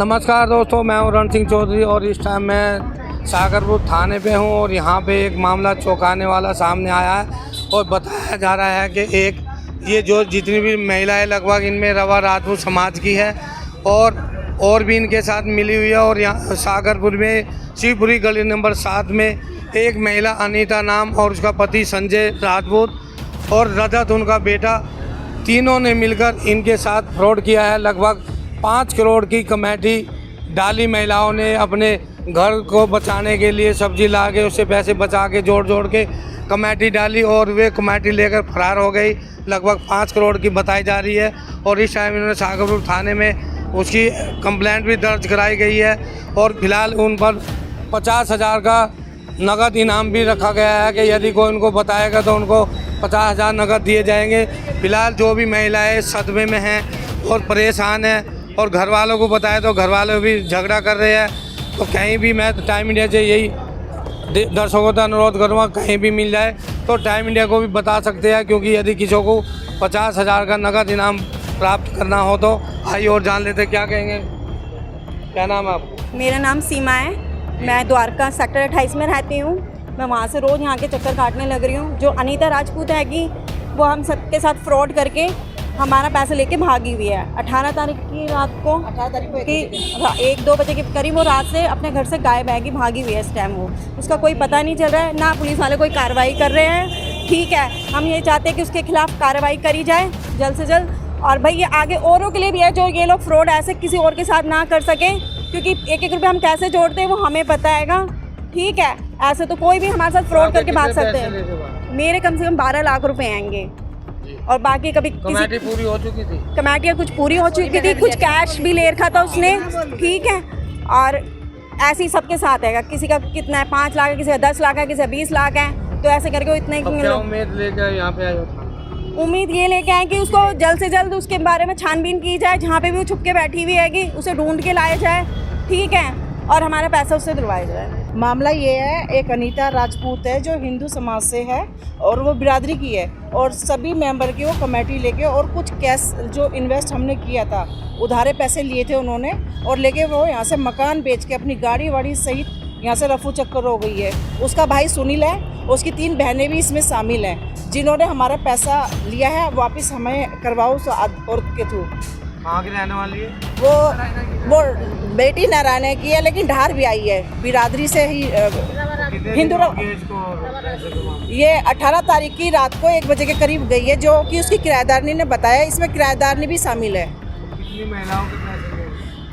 नमस्कार दोस्तों, मैं हूं रण सिंह चौधरी और इस टाइम मैं सागरपुर थाने पे हूं और यहां पे एक मामला चौंकाने वाला सामने आया है और बताया जा रहा है कि एक ये जो जितनी भी महिलाएं लगभग इनमें रवा राजपूत समाज की है और भी इनके साथ मिली हुई है। और यहाँ सागरपुर में शिवपुरी गली नंबर 7 में एक महिला अनीता नाम और उसका पति संजय राजपूत और रजत उनका बेटा, तीनों ने मिलकर इनके साथ फ्रॉड किया है। लगभग 5 करोड़ की कमेटी डाली। महिलाओं ने अपने घर को बचाने के लिए सब्जी ला के उससे पैसे बचा के जोड़ के कमेटी डाली और वे कमेटी लेकर फरार हो गई। लगभग 5 करोड़ की बताई जा रही है और इस टाइम इन्होंने सागरपुर थाने में उसकी कंप्लेंट भी दर्ज कराई गई है और फिलहाल उन पर 50,000 का नगद इनाम भी रखा गया है कि यदि कोई उनको बताएगा तो उनको 50,000 नगद दिए जाएंगे। फिलहाल जो भी महिलाएं सदमे में हैं और परेशान हैं और घर वालों को बताया तो घर वाले भी झगड़ा कर रहे हैं, तो कहीं भी मैं टाइम इंडिया से यही दर्शकों का अनुरोध करूँगा, कहीं भी मिल जाए तो टाइम इंडिया को भी बता सकते हैं, क्योंकि यदि किसी को 50,000 का नगद इनाम प्राप्त करना हो तो आइए और जान लेते क्या कहेंगे। क्या नाम है आपका? मेरा नाम सीमा है, मैं द्वारका सेक्टर 28 में रहती हूँ। मैं वहाँ से रोज़ यहाँ के चक्कर काटने लग रही हूँ। जो अनीता राजपूत है कि वो हम सबके साथ फ्रॉड करके हमारा पैसा लेके भागी हुई है। 18 तारीख की रात को 18 तारीख को 1-2 बजे के करीब वो रात से अपने घर से गायब है कि भागी हुई है। इस टाइम वो उसका कोई पता नहीं चल रहा है, ना पुलिस वाले कोई कार्रवाई कर रहे हैं। ठीक है, हम ये चाहते हैं कि उसके खिलाफ कार्रवाई करी जाए जल्द से जल्द। और भाई ये आगे औरों के लिए भी है, जो ये लोग फ्रॉड ऐसे किसी और के साथ ना कर सके, क्योंकि 1-1 रुपये हम कैसे जोड़ते हैं वो हमें पता हैगा। ठीक है, ऐसे तो कोई भी हमारे साथ फ्रॉड करके भाग सकते हैं। मेरे कम से कम 12 लाख रुपए आएंगे और बाकी कभी कमेटी पूरी हो चुकी थी, कमेटियाँ कुछ पूरी हो चुकी थी, कुछ कैश भी ले रखा था उसने। ठीक है, और ऐसे ही सबके साथ है, किसी का कितना है 5 लाख है, किसी का 10 लाख है, किसी का 20 लाख है, तो ऐसे करके वो इतने उम्मीद लेकर यहाँ पे आए। उम्मीद ये लेके आए कि उसको जल्द से जल्द उसके बारे में छानबीन की जाए, जहाँ पे भी वो छुप के बैठी हुई है कि उसे ढूंढ के लाया जाए। ठीक है, और हमारा पैसा उससे दिलवाया जाए। मामला ये है, एक अनीता राजपूत है जो हिंदू समाज से है और वो बिरादरी की है और सभी मेंबर की वो कमेटी लेके और कुछ कैश जो इन्वेस्ट हमने किया था, उधारे पैसे लिए थे उन्होंने और लेके वो यहाँ से मकान बेच के अपनी गाड़ी वाड़ी सहित यहाँ से रफू चक्कर हो गई है। उसका भाई सुनील है, उसकी 3 बहनें भी इसमें शामिल हैं, जिन्होंने हमारा पैसा लिया है वापस हमें करवाओ उस औरत के थ्रू। कहाँ की रहने वाली है वो बेटी नारायण की है, लेकिन ढार भी आई है, बिरादरी से ही हिंदू। ये 18 तारीख की रात को 1 बजे के करीब गई है, जो कि उसकी किराएदारनी ने बताया। इसमें किराएदारनी भी शामिल है। कितनी महिलाओं के पैसे?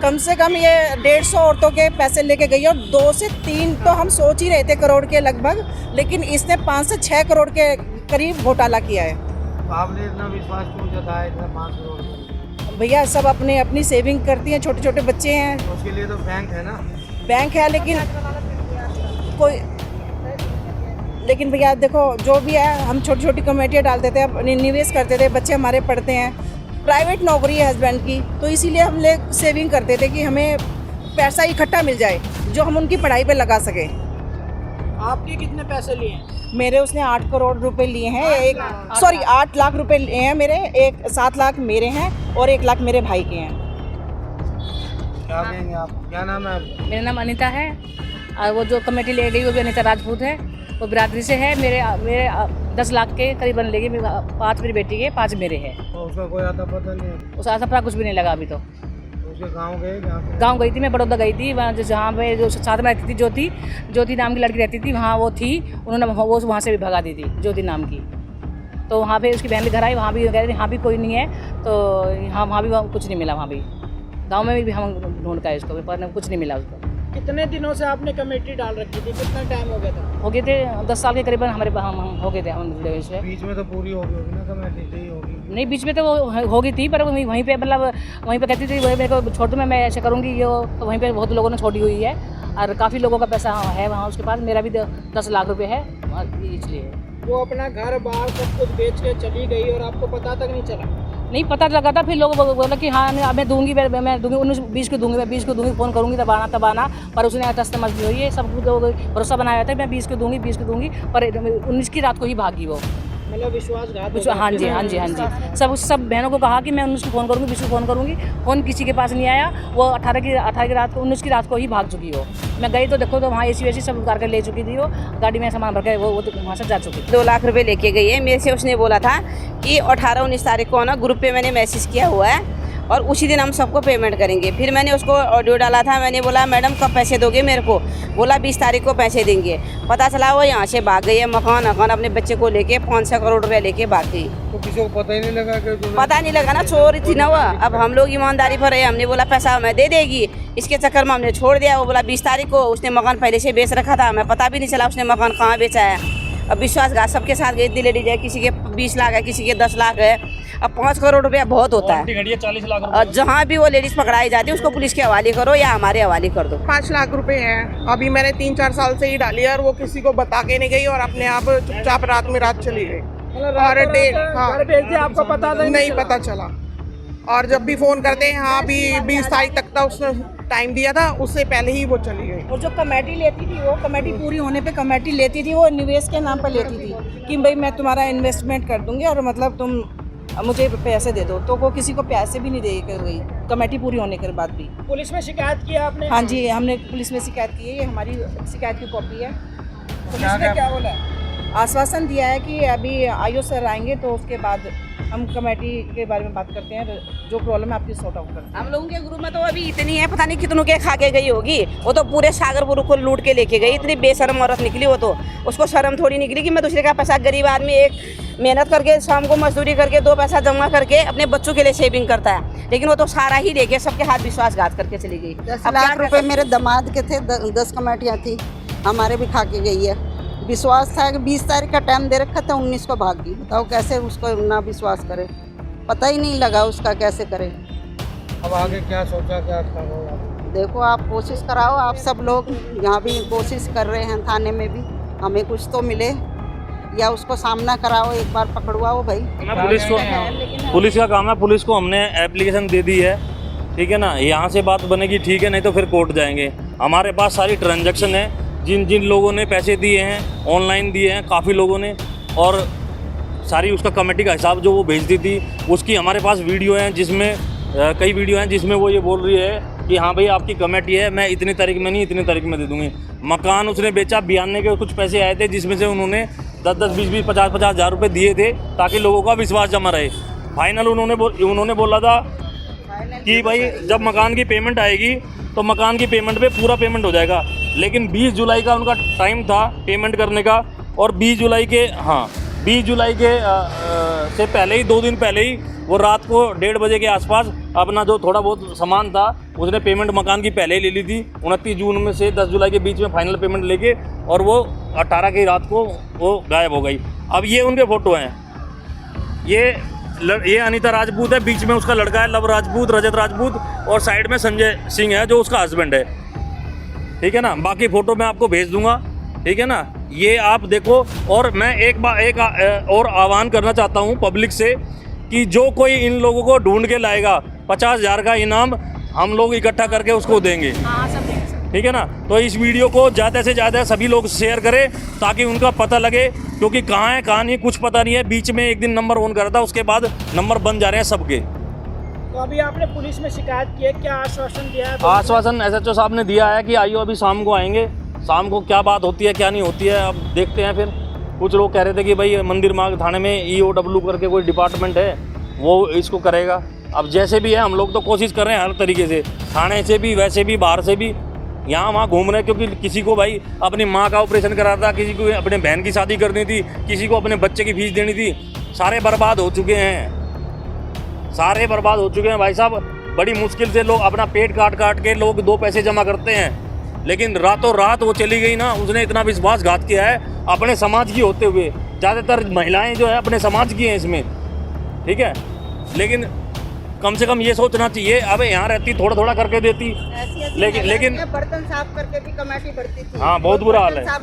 कम से कम ये 150 औरतों के पैसे लेके गई है और 2 से 3 तो हम सोच ही रहे थे करोड़ के लगभग, लेकिन इसने 5 से 6 करोड़ के करीब घोटाला किया है। आपने इतना विश्वास क्यों जताया इतना 5 करोड़? भैया सब अपनी सेविंग करती हैं, छोटे छोटे बच्चे हैं, उसके लिए तो बैंक है ना। बैंक है, लेकिन भैया देखो जो भी है, हम छोटी छोटी कमेटियाँ डालते थे, अपने निवेश करते थे, बच्चे हमारे पढ़ते हैं, प्राइवेट नौकरी है हस्बैंड की, तो इसीलिए हम लोग सेविंग करते थे कि हमें पैसा इकट्ठा मिल जाए जो हम उनकी पढ़ाई पे लगा सकें। आपके कितने पैसे लिए हैं? मेरे उसने 8 करोड़ रुपए लिए हैं, 8 लाख रुपए लिए हैं मेरे, 7 लाख मेरे हैं और 1 लाख मेरे भाई के हैं। क्या कहेंगे आप? क्या नाम है आपका? मेरा नाम अनीता है और वो जो कमेटी ले गई वो भी अनीता राजपूत है, वो बिरादरी से है। मेरे 10 लाख के करीबन लेगी, 5 मेरी बेटी के, 5 मेरे हैं। तो उसका कोई आता पता नहीं है? उस आता पता कुछ भी नहीं लगा अभी तो। उसके गाँव गए? गाँव गई थी मैं, बड़ौदा गई थी, वहाँ जहाँ पे जो साथ में रहती थी ज्योति नाम की लड़की रहती थी, वहाँ वो थी, उन्होंने वो वहाँ से भी भगा दी थी ज्योति नाम की। तो वहाँ पे उसकी बहन भी घर आई, वहाँ भी गए, यहाँ भी कोई नहीं है, तो वहाँ भी कुछ नहीं मिला। वहाँ भी गाँव में भी हम ढूंढ का इसको, पर कुछ नहीं मिला उसको। कितने दिनों से आपने कमेटी डाल रखी थी? कितना टाइम हो गया था? हो गए थे 10 साल के करीबन हमारे हम हो गए थे हम से। बीच में तो पूरी हो गई होगी ना कमेटी? नहीं होगी? नहीं, बीच में तो वो हो गई थी, पर वहीं पे मतलब वहीं पे कहती थी वही मेरे को छोड़ दो, मैं ऐसे करूँगी ये, तो वहीं पे बहुत लोगों ने छोड़ी हुई है और काफ़ी लोगों का पैसा है वहाँ उसके पास। मेरा भी 10 लाख रुपये है, इसलिए वो अपना घर बार सब कुछ बेच के चली गई और आपको पता तक नहीं चला? नहीं पता लगा था। फिर लोग बोला कि हाँ मैं दूंगी, मैं दूंगी, 19-20 को दूंगी, मैं 20 को दूंगी, फ़ोन करूँगी तब आना, पर उसने तस्त मजबूरी हुई है। सब लोग भरोसा बनाया था मैं 20 को दूंगी, पर 19 की रात को ही भागी वो। मतलब विश्वासघात हाँ जी हाँ जी हाँ जी। सब बहनों को कहा कि मैं 19 को फ़ोन करूँगी, 20 को फ़ोन करूँगी, फ़ोन किसी के पास नहीं आया। वो 18 की रात को 19 की रात को ही भाग चुकी हो। मैं गई तो देखो तो वहाँ एसी वेसी सब उतार कर ले चुकी थी, वो गाड़ी में सामान भर के वो वहाँ से जा चुकी थी। 2 लाख रुपए लेके गई है मेरे से। उसने बोला था कि 18-19 तारीख को ना ग्रुप पे मैंने मैसेज किया हुआ है और उसी दिन हम सबको पेमेंट करेंगे। फिर मैंने उसको ऑडियो डाला था, मैंने बोला मैडम कब पैसे दोगे मेरे को? बोला 20 तारीख को पैसे देंगे। पता चला वो यहाँ से भाग गई है, मकान अपने बच्चे को लेके 500 करोड़ रुपये लेके भाग गई। तो किसी को पता ही नहीं लगा कि पता नहीं लगा ना, चोर थी ना वो। अब हम लोग ईमानदारी पर है, हमने बोला पैसा हमें दे देगी, इसके चक्कर में हमने छोड़ दिया। वो बोला 20 तारीख को। उसने मकान पहले से बेच रखा था, हमें पता भी नहीं चला उसने मकान कहाँ बेचा है। अब विश्वासघात सबके साथ गई, इतनी लेडीज है, किसी के 20 लाख है, किसी के 10 लाख है। अब 5 करोड़ रुपया बहुत होता है। 40 लाख और जहाँ भी वो लेडीज पकड़ाई जाती है उसको पुलिस के हवाले करो या हमारे हवाले कर दो। 5 लाख रुपए हैं। अभी मैंने 3-4 साल से ही डाली है और वो किसी को बता के नहीं गई और अपने आप चुपचाप रात में रात चली गई। और डेट आपको पता नहीं पता चला। और जब भी फोन करते हैं, हाँ भी 20 तारीख तक का उसने टाइम दिया था, उससे पहले ही वो चली गई। और जो कमेटी लेती थी, वो कमेटी पूरी होने पे कमेटी लेती थी, वो निवेश के नाम पर लेती थी कि भाई मैं तुम्हारा इन्वेस्टमेंट कर दूंगी और मतलब तुम मुझे पैसे दे दो। तो वो किसी को पैसे भी नहीं दे कर गई कमेटी पूरी होने के बाद भी। पुलिस में शिकायत किया आपने? हाँ जी, हमने पुलिस में शिकायत की है, ये हमारी शिकायत की कॉपी है। पुलिस ने क्या बोला? आश्वासन दिया है कि अभी आईओ सर आएंगे तो उसके बाद हम कमेटी के बारे में बात करते हैं, जो प्रॉब्लम है आपकी सॉर्ट आउट करते हैं। हम लोगों के ग्रुप में तो अभी इतनी है, पता नहीं कितनों के खा के गई होगी। वो तो पूरे सागरपुर को लूट के लेके गई। इतनी बेशर्म औरत निकली वो तो। उसको शर्म थोड़ी निकली कि मैं दूसरे का पैसा, गरीब आदमी एक मेहनत करके शाम को मजदूरी करके 2 पैसा जमा करके अपने बच्चों के लिए सेविंग करता है, लेकिन वो तो सारा ही लेके सबके हाथ विश्वासघात करके चली गई। 10 लाख रुपए मेरे दामाद के थे, 10 कमेटियाँ थी, हमारे भी खा के गई है। विश्वास था कि 20 तारीख का टाइम दे रखा था, 19 को भाग गई। बताओ कैसे उसको ना विश्वास करे, पता ही नहीं लगा उसका, कैसे करे। अब आगे क्या सोचा, क्या करोगे? देखो आप कोशिश कराओ, आप सब लोग यहाँ भी कोशिश कर रहे हैं, थाने में भी हमें कुछ तो मिले या उसको सामना कराओ, एक बार पकड़वाओ भाई। पुलिस का काम है, पुलिस को हमने एप्लीकेशन दे दी है, ठीक है ना। यहाँ से बात बनेगी ठीक है, नहीं तो फिर कोर्ट जाएंगे। हमारे पास सारी ट्रांजैक्शन है, जिन जिन लोगों ने पैसे दिए हैं, ऑनलाइन दिए हैं काफ़ी लोगों ने, और सारी उसका कमेटी का हिसाब जो वो भेजती थी उसकी हमारे पास वीडियो हैं, जिसमें कई वीडियो हैं जिसमें वो ये बोल रही है कि हाँ भाई आपकी कमेटी है, मैं इतनी तारीख में नहीं इतनी तारीख में दे दूँगी। मकान उसने बेचा, 92 के कुछ पैसे आए थे, जिसमें से उन्होंने 10-10, 20-20, 50-50 हज़ार रुपये दिए थे ताकि लोगों का विश्वास जमा रहे। फाइनल उन्होंने बोला था कि भाई जब मकान की पेमेंट आएगी तो मकान की पेमेंट पे पूरा पेमेंट हो जाएगा, लेकिन 20 जुलाई का उनका टाइम था पेमेंट करने का, और 20 जुलाई के से पहले ही 2 दिन पहले ही वो रात को 1:30 बजे के आसपास अपना जो थोड़ा बहुत सामान था उसने पेमेंट मकान की पहले ही ले ली थी। 29 जून में से 10 जुलाई के बीच में फाइनल पेमेंट लेके, और वो 18 की रात को वो गायब हो गई। अब ये उनके फ़ोटो हैं, ये अनीता राजपूत है, बीच में उसका लड़का है लव राजपूत, रजत राजपूत, और साइड में संजय सिंह है जो उसका हस्बैंड है, ठीक है ना। बाकी फ़ोटो मैं आपको भेज दूंगा, ठीक है ना। ये आप देखो। और मैं एक और आह्वान करना चाहता हूँ पब्लिक से कि जो कोई इन लोगों को ढूंढ के लाएगा 50,000 का इनाम हम लोग इकट्ठा करके उसको देंगे, ठीक है ना। तो इस वीडियो को ज़्यादा से ज़्यादा सभी लोग शेयर करें ताकि उनका पता लगे, क्योंकि कहाँ है कहाँ नहीं कुछ पता नहीं है। बीच में एक दिन नंबर ऑन करा था, उसके बाद नंबर बंद जा रहे हैं सबके। तो अभी आपने पुलिस में शिकायत की है, क्या आश्वासन दिया है? आश्वासन SHO साहब ने दिया है कि आइयो अभी शाम को आएंगे, शाम को क्या बात होती है क्या नहीं होती है अब देखते हैं। फिर कुछ लोग कह रहे थे कि भाई मंदिर मार्ग थाने में EOW करके कोई डिपार्टमेंट है वो इसको करेगा। अब जैसे भी है हम लोग तो कोशिश कर रहे हैं हर तरीके से, थाने से भी, वैसे भी, बाहर से भी, यहाँ वहाँ घूम रहे हैं। क्योंकि किसी को भाई अपनी माँ का ऑपरेशन करा था, किसी को अपने बहन की शादी करनी थी, किसी को अपने बच्चे की फीस देनी थी, सारे बर्बाद हो चुके हैं, सारे बर्बाद हो चुके हैं भाई साहब। बड़ी मुश्किल से लोग अपना पेट काट के लोग 2 पैसे जमा करते हैं, लेकिन रातों रात वो चली गई ना। उसने इतना विश्वासघात किया है अपने समाज की होते हुए, ज़्यादातर महिलाएं जो है अपने समाज की हैं इसमें, ठीक है। लेकिन कम से कम ये सोचना चाहिए, अब यहाँ रहती थोड़ा थोड़ा करके देती, लेकिन बर्तन साफ करके भी कमेटी बढ़ती थी। हाँ बहुत बुरा हाल है। साफ